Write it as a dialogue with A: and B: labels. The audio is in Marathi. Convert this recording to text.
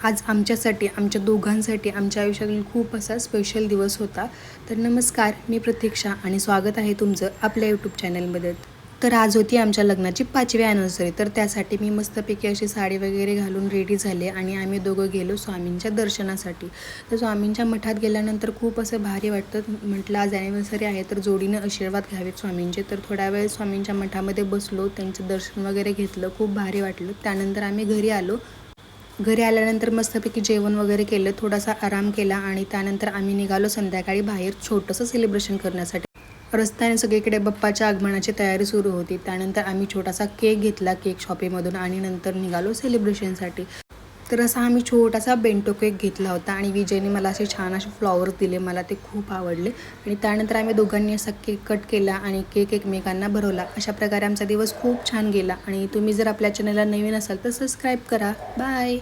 A: आज आमच्यासाठी, आमच्या दोघांसाठी आमच्या आयुष्यातील खूप असा स्पेशल दिवस होता. तर नमस्कार, मी प्रतीक्षा आणि स्वागत आहे तुमचं आपल्या यूट्यूब चॅनलमध्ये. तर आज होती आमच्या लग्नाची 5वी ॲनिव्हर्सरी. तर त्यासाठी मी मस्तपैकी अशी साडी वगैरे घालून रेडी झाले आणि आम्ही दोघं गेलो स्वामींच्या दर्शनासाठी. तर स्वामींच्या मठात गेल्यानंतर खूप असं भारी वाटतं. म्हटलं आज ॲनिव्हर्सरी आहे तर जोडीनं आशीर्वाद घ्यावेत स्वामींचे. तर थोड्या वेळ स्वामींच्या मठामध्ये बसलो, त्यांचं दर्शन वगैरे घेतलं, खूप भारी वाटलं. त्यानंतर आम्ही घरी आलो. घरी आल्यानंतर मस्तपैकी जेवण वगैरे केलं, थोडासा आराम केला आणि त्यानंतर आम्ही निघालो संध्याकाळी बाहेर छोटंसं सेलिब्रेशन करण्यासाठी. रस्त्याने सगळीकडे बाप्पाच्या आगमनाची तयारी सुरू होती. त्यानंतर आम्ही छोटासा केक घेतला केक शॉपीमधून आणि नंतर निघालो सेलिब्रेशनसाठी. तर असा आम्ही छोटासा बेंटो केक घेतला होता आणि विजयने मला असे छान असे फ्लॉवर्स दिले, मला ते खूप आवडले. आणि त्यानंतर आम्ही दोघांनी असा केक कट केला आणि केक एकमेकांना भरवला. अशा प्रकारे आमचा दिवस खूप छान गेला. आणि तुम्ही जर आपल्या चॅनलला नवीन असाल तर सबस्क्राईब करा. बाय.